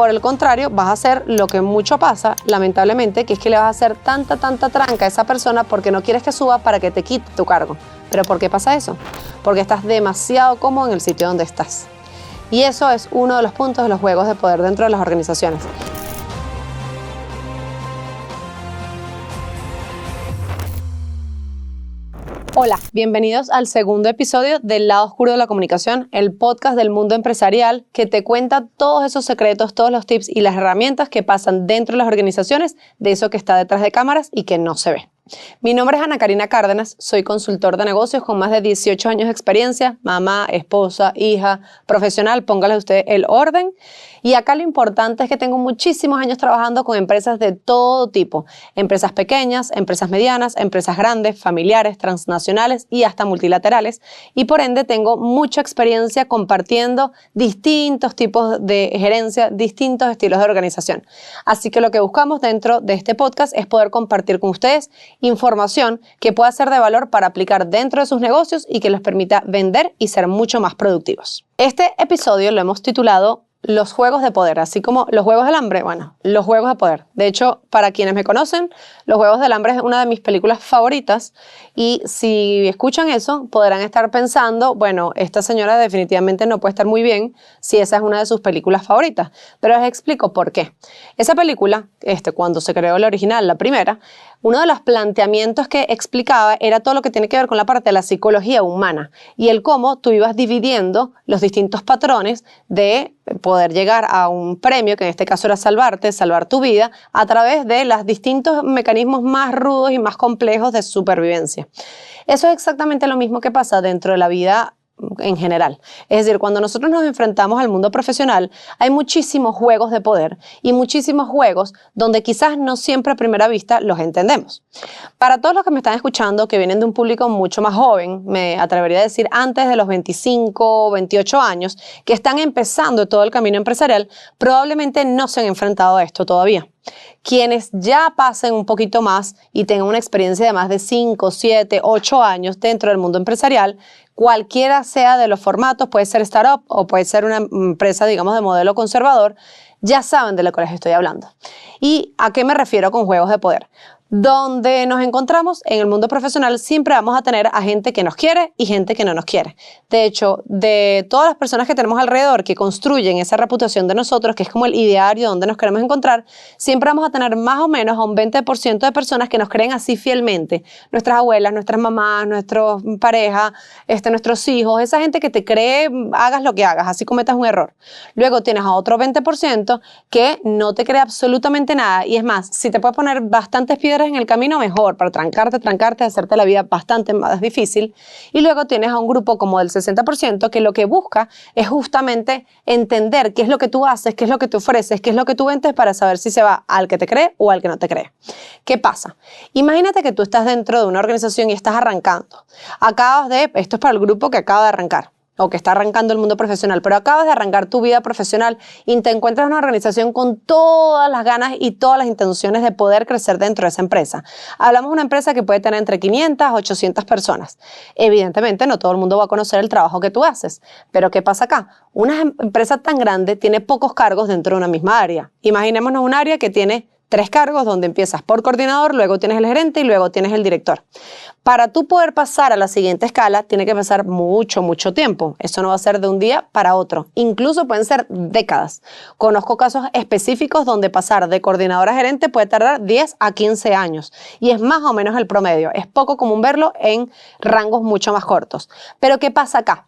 por el contrario, vas a hacer lo que mucho pasa, lamentablemente, que es que le vas a hacer tanta tranca a esa persona porque no quieres que suba para que te quite tu cargo. ¿Pero por qué pasa eso? Porque estás demasiado cómodo en el sitio donde estás. Y eso es uno de los puntos de los juegos de poder dentro de las organizaciones. Hola, bienvenidos al segundo episodio del Lado Oscuro de la Comunicación, el podcast del mundo empresarial que te cuenta todos esos secretos, todos los tips y las herramientas que pasan dentro de las organizaciones, de eso que está detrás de cámaras y que no se ve. Mi nombre es Ana Karina Cárdenas, soy consultor de negocios con más de 18 años de experiencia, mamá, esposa, hija, profesional, póngale usted el orden. Y acá lo importante es que tengo muchísimos años trabajando con empresas de todo tipo, empresas pequeñas, empresas medianas, empresas grandes, familiares, transnacionales y hasta multilaterales. Y por ende tengo mucha experiencia compartiendo distintos tipos de gerencia, distintos estilos de organización. Así que lo que buscamos dentro de este podcast es poder compartir con ustedes información que pueda ser de valor para aplicar dentro de sus negocios y que les permita vender y ser mucho más productivos. Este episodio lo hemos titulado Los Juegos de Poder, así como los Juegos del Hambre, bueno, los Juegos de Poder. De hecho, para quienes me conocen, Los Juegos del Hambre es una de mis películas favoritas y si escuchan eso, podrán estar pensando, bueno, esta señora definitivamente no puede estar muy bien si esa es una de sus películas favoritas. Pero les explico por qué. Esa película, cuando se creó la original, la primera, uno de los planteamientos que explicaba era todo lo que tiene que ver con la parte de la psicología humana y el cómo tú ibas dividiendo los distintos patrones de poder llegar a un premio, que en este caso era salvarte, salvar tu vida, a través de los distintos mecanismos más rudos y más complejos de supervivencia. Eso es exactamente lo mismo que pasa dentro de la vida en general. Es decir, cuando nosotros nos enfrentamos al mundo profesional, hay muchísimos juegos de poder y muchísimos juegos donde quizás no siempre a primera vista los entendemos. Para todos los que me están escuchando, que vienen de un público mucho más joven, me atrevería a decir antes de los 25 o 28 años, que están empezando todo el camino empresarial, probablemente no se han enfrentado a esto todavía. Quienes ya pasen un poquito más y tengan una experiencia de más de 5, 7, 8 años dentro del mundo empresarial, cualquiera sea de los formatos, puede ser startup o puede ser una empresa, digamos, de modelo conservador, ya saben de lo que les estoy hablando. ¿Y a qué me refiero con juegos de poder? Donde nos encontramos en el mundo profesional siempre vamos a tener a gente que nos quiere y gente que no nos quiere. De hecho, de todas las personas que tenemos alrededor que construyen esa reputación de nosotros, que es como el ideario donde nos queremos encontrar, siempre vamos a tener más o menos a un 20% de personas que nos creen así fielmente. Nuestras abuelas, nuestras mamás, nuestras parejas, nuestros hijos, esa gente que te cree, hagas lo que hagas, así cometas un error. Luego tienes a otro 20% que no te cree absolutamente nada y es más, si te puedes poner bastantes piedras en el camino, mejor, para trancarte, hacerte la vida bastante más difícil. Y luego tienes a un grupo como del 60% que lo que busca es justamente entender qué es lo que tú haces, qué es lo que tú ofreces, qué es lo que tú vendes para saber si se va al que te cree o al que no te cree. ¿Qué pasa? Imagínate que tú estás dentro de una organización y estás arrancando. Esto es para el grupo que acaba de arrancar, o que está arrancando el mundo profesional, pero acabas de arrancar tu vida profesional y te encuentras en una organización con todas las ganas y todas las intenciones de poder crecer dentro de esa empresa. Hablamos de una empresa que puede tener entre 500 a 800 personas. Evidentemente, no todo el mundo va a conocer el trabajo que tú haces, pero ¿qué pasa acá? Una empresa tan grande tiene pocos cargos dentro de una misma área. Imaginémonos un área que tiene 3 cargos donde empiezas por coordinador, luego tienes el gerente y luego tienes el director. Para tú poder pasar a la siguiente escala, tiene que pasar mucho tiempo. Eso no va a ser de un día para otro. Incluso pueden ser décadas. Conozco casos específicos donde pasar de coordinador a gerente puede tardar 10 a 15 años. Y es más o menos el promedio. Es poco común verlo en rangos mucho más cortos. Pero ¿qué pasa acá?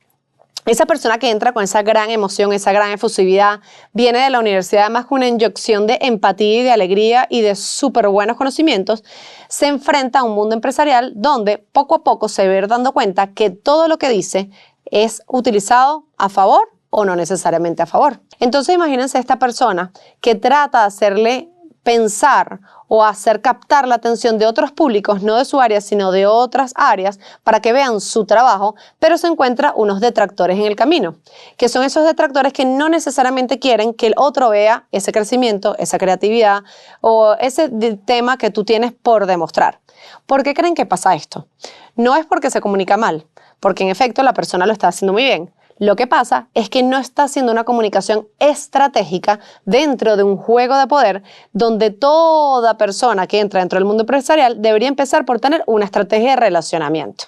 Esa persona que entra con esa gran emoción, esa gran efusividad, viene de la universidad además con una inyección de empatía y de alegría y de súper buenos conocimientos, se enfrenta a un mundo empresarial donde poco a poco se va a ir dando cuenta que todo lo que dice es utilizado a favor o no necesariamente a favor. Entonces imagínense esta persona que trata de hacerle pensar o hacer captar la atención de otros públicos, no de su área, sino de otras áreas, para que vean su trabajo, pero se encuentra unos detractores en el camino, que son esos detractores que no necesariamente quieren que el otro vea ese crecimiento, esa creatividad o ese tema que tú tienes por demostrar. ¿Por qué creen que pasa esto? No es porque se comunica mal, porque en efecto la persona lo está haciendo muy bien. Lo que pasa es que no está haciendo una comunicación estratégica dentro de un juego de poder donde toda persona que entra dentro del mundo empresarial debería empezar por tener una estrategia de relacionamiento.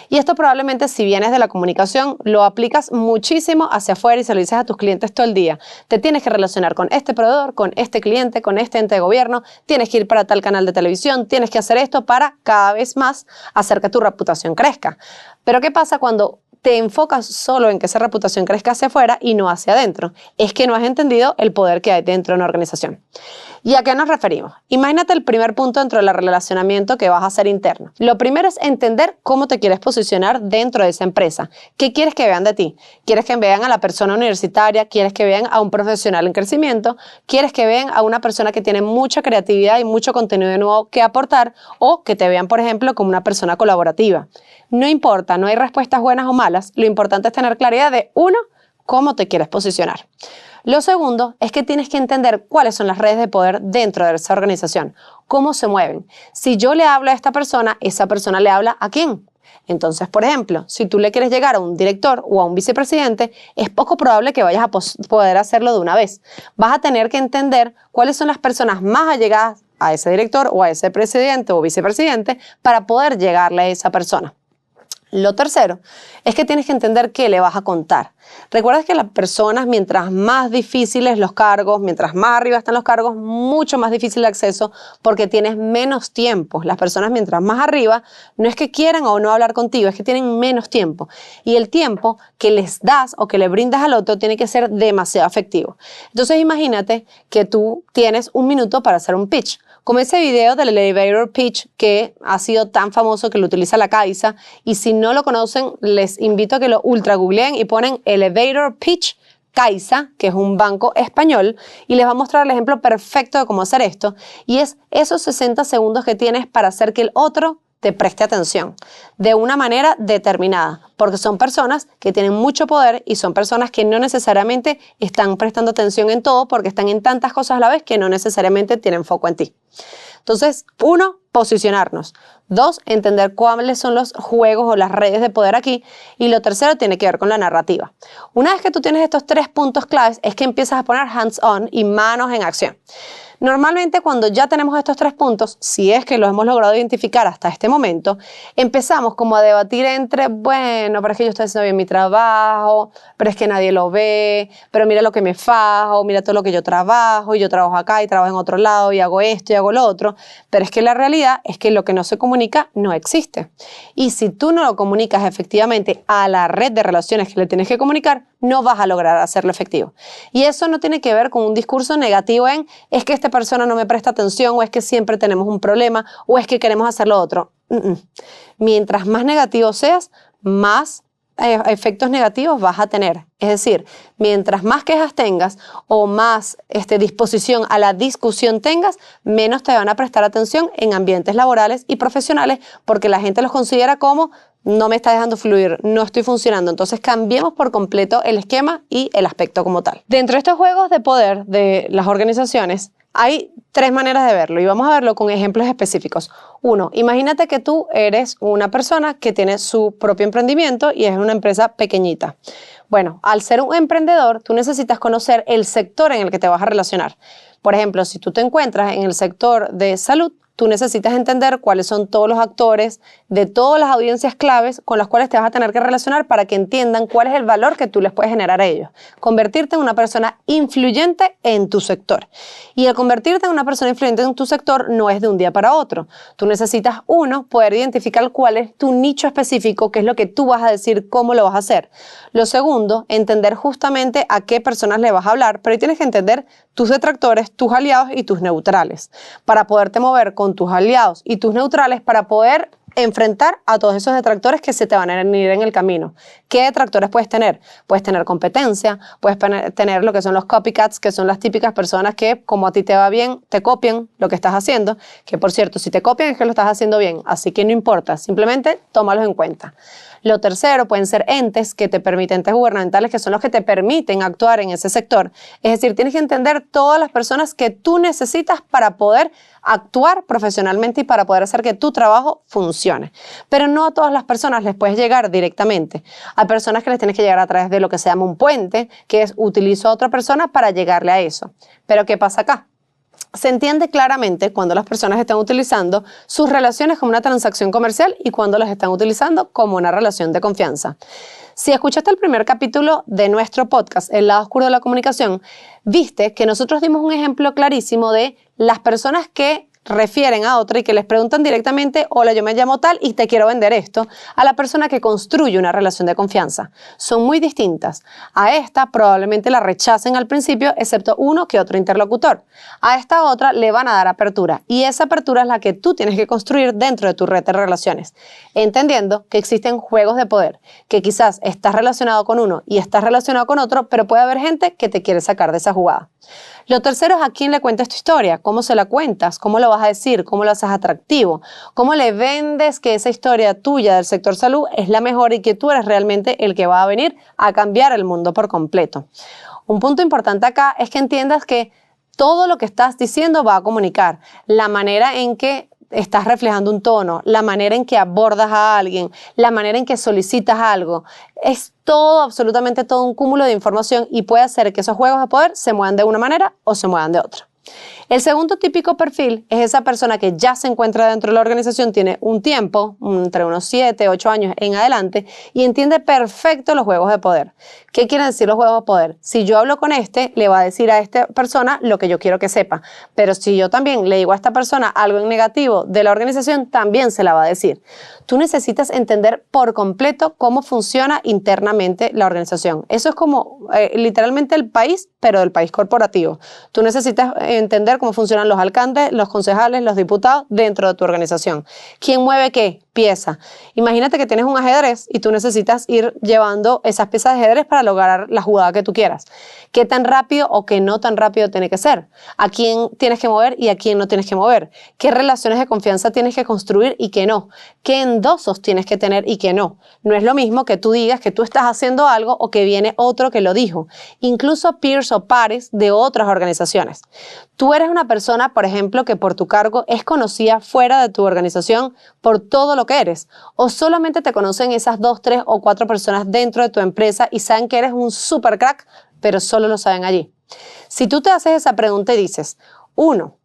Y esto probablemente, si vienes de la comunicación, lo aplicas muchísimo hacia afuera y se lo dices a tus clientes todo el día. Te tienes que relacionar con este proveedor, con este cliente, con este ente de gobierno, tienes que ir para tal canal de televisión, tienes que hacer esto para cada vez más hacer que tu reputación crezca. Pero ¿qué pasa cuando te enfocas solo en que esa reputación crezca hacia afuera y no hacia adentro? Es que no has entendido el poder que hay dentro de una organización. ¿Y a qué nos referimos? Imagínate el primer punto dentro del relacionamiento que vas a hacer interno. Lo primero es entender cómo te quieres posicionar dentro de esa empresa. ¿Qué quieres que vean de ti? ¿Quieres que vean a la persona universitaria? ¿Quieres que vean a un profesional en crecimiento? ¿Quieres que vean a una persona que tiene mucha creatividad y mucho contenido nuevo que aportar? ¿O que te vean, por ejemplo, como una persona colaborativa? No importa, no hay respuestas buenas o malas. Lo importante es tener claridad de, uno, cómo te quieres posicionar. Lo segundo es que tienes que entender cuáles son las redes de poder dentro de esa organización, cómo se mueven. Si yo le hablo a esta persona, ¿esa persona le habla a quién? Entonces, por ejemplo, si tú le quieres llegar a un director o a un vicepresidente, es poco probable que vayas a poder hacerlo de una vez. Vas a tener que entender cuáles son las personas más allegadas a ese director o a ese presidente o vicepresidente para poder llegarle a esa persona. Lo tercero es que tienes que entender qué le vas a contar. Recuerda que las personas, mientras más difíciles los cargos, mientras más arriba están los cargos, mucho más difícil el acceso porque tienes menos tiempo. Las personas, mientras más arriba, no es que quieran o no hablar contigo, es que tienen menos tiempo. Y el tiempo que les das o que le brindas al otro tiene que ser demasiado efectivo. Entonces imagínate que tú tienes un minuto para hacer un pitch. Como ese video del elevator pitch que ha sido tan famoso que lo utiliza la Caixa, y si no lo conocen, les invito a que lo ultra googleen y ponen elevator pitch Caixa, que es un banco español, y les va a mostrar el ejemplo perfecto de cómo hacer esto, y es esos 60 segundos que tienes para hacer que el otro te preste atención de una manera determinada, porque son personas que tienen mucho poder y son personas que no necesariamente están prestando atención en todo porque están en tantas cosas a la vez que no necesariamente tienen foco en ti. Entonces, uno, posicionarnos. Dos, entender cuáles son los juegos o las redes de poder aquí. Y lo tercero tiene que ver con la narrativa. Una vez que tú tienes estos 3 puntos claves, es que empiezas a poner hands-on y manos en acción. Normalmente cuando ya tenemos estos 3 puntos, si es que los hemos logrado identificar hasta este momento, empezamos como a debatir entre, bueno, pero es que yo estoy haciendo bien mi trabajo, pero es que nadie lo ve, pero mira lo que me fajo, mira todo lo que yo trabajo, y yo trabajo acá y trabajo en otro lado y hago esto y hago lo otro, pero es que la realidad es que lo que no se comunica no existe. Y si tú no lo comunicas efectivamente a la red de relaciones que le tienes que comunicar, no vas a lograr hacerlo efectivo. Y eso no tiene que ver con un discurso negativo en, es que esta persona no me presta atención, o es que siempre tenemos un problema, o es que queremos hacer lo otro. Mientras más negativo seas, más efectos negativos vas a tener. Es decir, mientras más quejas tengas o más disposición a la discusión tengas, menos te van a prestar atención en ambientes laborales y profesionales porque la gente los considera como no me está dejando fluir, no estoy funcionando. Entonces cambiemos por completo el esquema y el aspecto como tal. Dentro de estos juegos de poder de las organizaciones, hay 3 maneras de verlo y vamos a verlo con ejemplos específicos. 1, imagínate que tú eres una persona que tiene su propio emprendimiento y es una empresa pequeñita. Bueno, al ser un emprendedor, tú necesitas conocer el sector en el que te vas a relacionar. Por ejemplo, si tú te encuentras en el sector de salud, tú necesitas entender cuáles son todos los actores de todas las audiencias claves con las cuales te vas a tener que relacionar para que entiendan cuál es el valor que tú les puedes generar a ellos. Convertirte en una persona influyente en tu sector. Y el convertirte en una persona influyente en tu sector no es de un día para otro. Tú necesitas, 1, poder identificar cuál es tu nicho específico, qué es lo que tú vas a decir, cómo lo vas a hacer. Lo segundo, entender justamente a qué personas le vas a hablar, pero ahí tienes que entender tus detractores, tus aliados y tus neutrales, para poderte mover con tus aliados y tus neutrales para poder enfrentar a todos esos detractores que se te van a venir en el camino. ¿Qué detractores puedes tener? Puedes tener competencia, puedes tener lo que son los copycats, que son las típicas personas que, como a ti te va bien, te copian lo que estás haciendo, que por cierto, si te copian es que lo estás haciendo bien, así que no importa, simplemente tómalos en cuenta. Lo tercero pueden ser entes que te permiten, entes gubernamentales que son los que te permiten actuar en ese sector. Es decir, tienes que entender todas las personas que tú necesitas para poder actuar profesionalmente y para poder hacer que tu trabajo funcione. Pero no a todas las personas les puedes llegar directamente. Hay personas que les tienes que llegar a través de lo que se llama un puente, que es utilizo a otra persona para llegarle a eso. Pero ¿qué pasa acá? Se entiende claramente cuando las personas están utilizando sus relaciones como una transacción comercial y cuando las están utilizando como una relación de confianza. Si escuchaste el primer capítulo de nuestro podcast, El lado oscuro de la comunicación, viste que nosotros dimos un ejemplo clarísimo de las personas que refieren a otra y que les preguntan directamente, hola, yo me llamo tal y te quiero vender esto, a la persona que construye una relación de confianza. Son muy distintas. A esta probablemente la rechacen al principio, excepto uno que otro interlocutor. A esta otra le van a dar apertura y esa apertura es la que tú tienes que construir dentro de tu red de relaciones, entendiendo que existen juegos de poder, que quizás estás relacionado con uno y estás relacionado con otro, pero puede haber gente que te quiere sacar de esa jugada. Lo tercero es a quién le cuentas tu historia, cómo se la cuentas, cómo lo vas a decir, cómo lo haces atractivo, cómo le vendes que esa historia tuya del sector salud es la mejor y que tú eres realmente el que va a venir a cambiar el mundo por completo. Un punto importante acá es que entiendas que todo lo que estás diciendo va a comunicar, la manera en que estás reflejando un tono, la manera en que abordas a alguien, la manera en que solicitas algo. Es todo, absolutamente todo un cúmulo de información y puede hacer que esos juegos de poder se muevan de una manera o se muevan de otra. El segundo típico perfil es esa persona que ya se encuentra dentro de la organización, tiene un tiempo, entre unos 7, 8 años en adelante, y entiende perfecto los juegos de poder. ¿Qué quieren decir los juegos de poder? Si yo hablo con este, le va a decir a esta persona lo que yo quiero que sepa. Pero si yo también le digo a esta persona algo en negativo de la organización, también se la va a decir. Tú necesitas entender por completo cómo funciona internamente la organización. Eso es como literalmente el país, pero del país corporativo. Tú necesitas entender cómo funcionan los alcaldes, los concejales, los diputados dentro de tu organización. ¿Quién mueve qué? Pieza. Imagínate que tienes un ajedrez y tú necesitas ir llevando esas piezas de ajedrez para lograr la jugada que tú quieras. ¿Qué tan rápido o qué no tan rápido tiene que ser? ¿A quién tienes que mover y a quién no tienes que mover? ¿Qué relaciones de confianza tienes que construir y qué no? ¿Qué endosos tienes que tener y qué no? No es lo mismo que tú digas que tú estás haciendo algo o que viene otro que lo dijo. Incluso peers o pares de otras organizaciones. Tú eres una persona, por ejemplo, que por tu cargo es conocida fuera de tu organización por todo lo que eres, o solamente te conocen esas 2, 3 o 4 personas dentro de tu empresa y saben que eres un super crack, pero solo lo saben allí. Si tú te haces esa pregunta y dices, 1,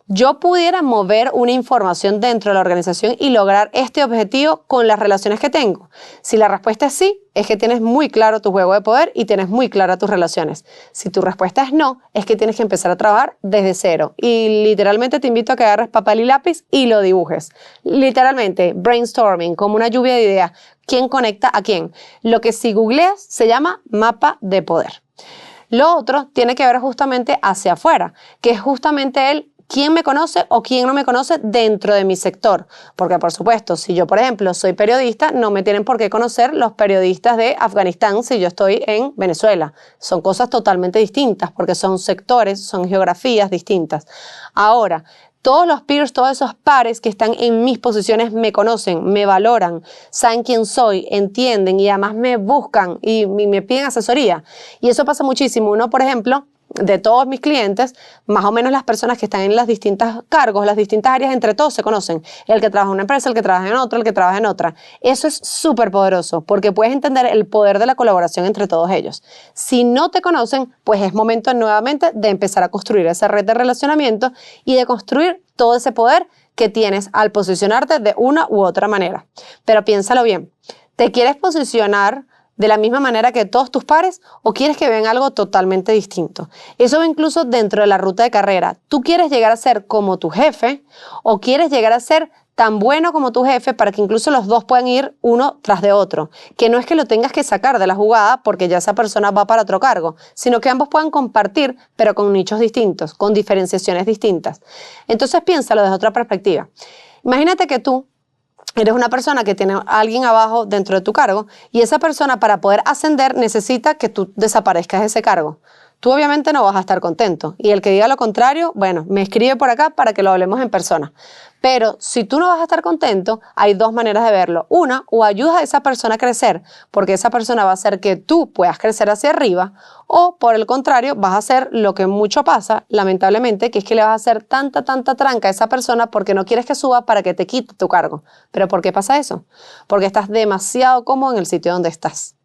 yo pudiera mover una información dentro de la organización y lograr este objetivo con las relaciones que tengo. Si la respuesta es sí, es que tienes muy claro tu juego de poder y tienes muy claras tus relaciones. Si tu respuesta es no, es que tienes que empezar a trabajar desde cero. Y literalmente te invito a que agarres papel y lápiz y lo dibujes. Literalmente, brainstorming, como una lluvia de ideas. ¿Quién conecta a quién? Lo que si googleas se llama mapa de poder. Lo otro tiene que ver justamente hacia afuera, que es justamente el quién me conoce o quién no me conoce dentro de mi sector. Porque, por supuesto, si yo, por ejemplo, soy periodista, no me tienen por qué conocer los periodistas de Afganistán si yo estoy en Venezuela. Son cosas totalmente distintas porque son sectores, son geografías distintas. Ahora, todos los peers, todos esos pares que están en mis posiciones me conocen, me valoran, saben quién soy, entienden y además me buscan y me piden asesoría. Y eso pasa muchísimo. Uno, por ejemplo, de todos mis clientes, más o menos las personas que están en las distintas cargos, las distintas áreas, entre todos se conocen. El que trabaja en una empresa, el que trabaja en otra, el que trabaja en otra. Eso es súper poderoso porque puedes entender el poder de la colaboración entre todos ellos. Si no te conocen, pues es momento nuevamente de empezar a construir esa red de relacionamiento y de construir todo ese poder que tienes al posicionarte de una u otra manera. Pero piénsalo bien, ¿te quieres posicionar de la misma manera que todos tus pares o quieres que vean algo totalmente distinto? Eso va incluso dentro de la ruta de carrera. ¿Tú quieres llegar a ser como tu jefe o quieres llegar a ser tan bueno como tu jefe para que incluso los dos puedan ir uno tras de otro? Que no es que lo tengas que sacar de la jugada porque ya esa persona va para otro cargo, sino que ambos puedan compartir, pero con nichos distintos, con diferenciaciones distintas. Entonces piénsalo desde otra perspectiva. Imagínate que tú eres una persona que tiene a alguien abajo dentro de tu cargo y esa persona para poder ascender necesita que tú desaparezcas de ese cargo. tú obviamente no vas a estar contento. Y el que diga lo contrario, bueno, me escribe por acá para que lo hablemos en persona. Pero si tú no vas a estar contento, hay dos maneras de verlo. Una, o ayudas a esa persona a crecer, porque esa persona va a hacer que tú puedas crecer hacia arriba, o por el contrario, vas a hacer lo que mucho pasa, lamentablemente, que es que le vas a hacer tanta tranca a esa persona porque no quieres que suba para que te quite tu cargo. ¿Pero por qué pasa eso? Porque estás demasiado cómodo en el sitio donde estás.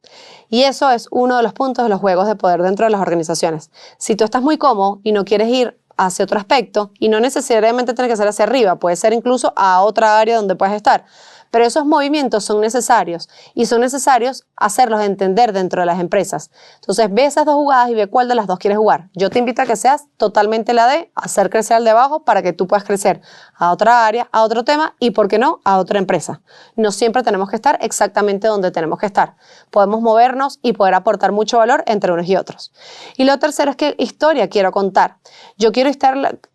Y eso es uno de los puntos de los juegos de poder dentro de las organizaciones. Si tú estás muy cómodo y no quieres ir hacia otro aspecto, y no necesariamente tiene que ser hacia arriba, puede ser incluso a otra área donde puedes estar, pero esos movimientos son necesarios y son necesarios hacerlos entender dentro de las empresas. Entonces ve esas dos jugadas y ve cuál de las dos quieres jugar. Yo te invito a que seas totalmente la de hacer crecer al de abajo para que tú puedas crecer a otra área, a otro tema y, ¿por qué no?, a otra empresa. No siempre tenemos que estar exactamente donde tenemos que estar. Podemos movernos y poder aportar mucho valor entre unos y otros. Y lo tercero es qué historia quiero contar. Yo quiero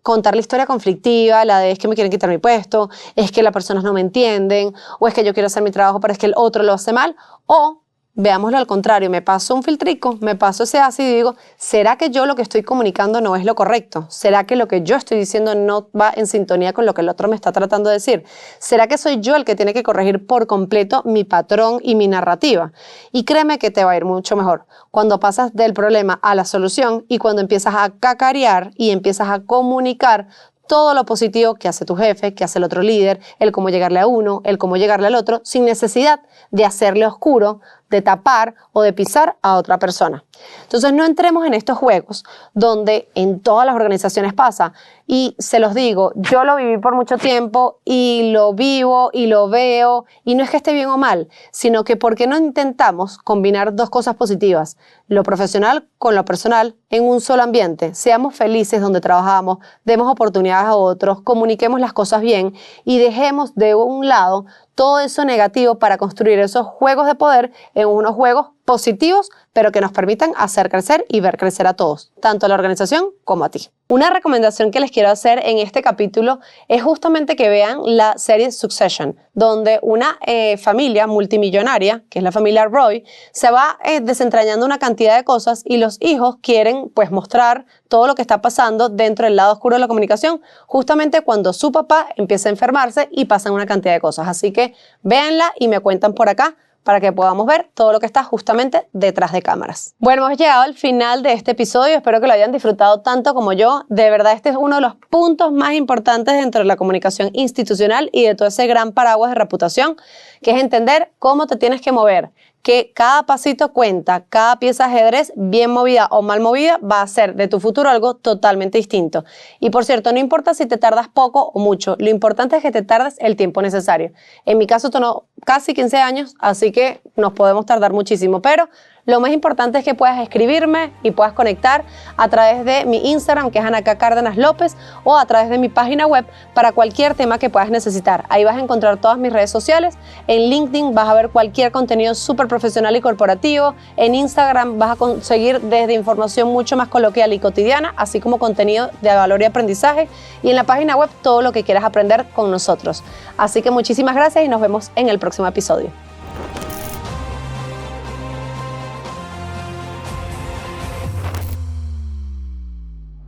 contar la historia conflictiva, la de es que me quieren quitar mi puesto, es que las personas no me entienden, o es que yo quiero hacer mi trabajo pero es que el otro lo hace mal, o veámoslo al contrario, me paso un filtrico, me paso ese ácido y digo, ¿será que yo lo que estoy comunicando no es lo correcto? ¿Será que lo que yo estoy diciendo no va en sintonía con lo que el otro me está tratando de decir? ¿Será que soy yo el que tiene que corregir por completo mi patrón y mi narrativa? Y créeme que te va a ir mucho mejor cuando pasas del problema a la solución y cuando empiezas a cacarear y empiezas a comunicar todo lo positivo que hace tu jefe, que hace el otro líder, el cómo llegarle a uno, el cómo llegarle al otro, sin necesidad de hacerle oscuro, de tapar o de pisar a otra persona. Entonces no entremos en estos juegos donde en todas las organizaciones pasa, y se los digo, yo lo viví por mucho tiempo y lo vivo y lo veo, y no es que esté bien o mal, sino que ¿por qué no intentamos combinar dos cosas positivas, lo profesional con lo personal, en un solo ambiente? Seamos felices donde trabajamos, demos oportunidades a otros, comuniquemos las cosas bien y dejemos de un lado todo eso negativo para construir esos juegos de poder en unos juegos positivos, pero que nos permitan hacer crecer y ver crecer a todos, tanto a la organización como a ti. Una recomendación que les quiero hacer en este capítulo es justamente que vean la serie Succession, donde una familia multimillonaria, que es la familia Roy, se va desentrañando una cantidad de cosas y los hijos quieren pues mostrar todo lo que está pasando dentro del lado oscuro de la comunicación, justamente cuando su papá empieza a enfermarse y pasan una cantidad de cosas. Así que véanla y me cuentan por acá para que podamos ver todo lo que está justamente detrás de cámaras. Bueno, hemos llegado al final de este episodio, espero que lo hayan disfrutado tanto como yo. De verdad, este es uno de los puntos más importantes dentro de la comunicación institucional y de todo ese gran paraguas de reputación, que es entender cómo te tienes que mover, que cada pasito cuenta, cada pieza de ajedrez, bien movida o mal movida, va a hacer de tu futuro algo totalmente distinto. Y por cierto, no importa si te tardas poco o mucho, lo importante es que te tardes el tiempo necesario. En mi caso, tomó casi 15 años, así que nos podemos tardar muchísimo, pero lo más importante es que puedas escribirme y puedas conectar a través de mi Instagram, que es Anaká Cárdenas López, o a través de mi página web para cualquier tema que puedas necesitar. Ahí vas a encontrar todas mis redes sociales. En LinkedIn vas a ver cualquier contenido súper profesional y corporativo. En Instagram vas a conseguir desde información mucho más coloquial y cotidiana, así como contenido de valor y aprendizaje. Y en la página web todo lo que quieras aprender con nosotros. Así que muchísimas gracias y nos vemos en el próximo episodio.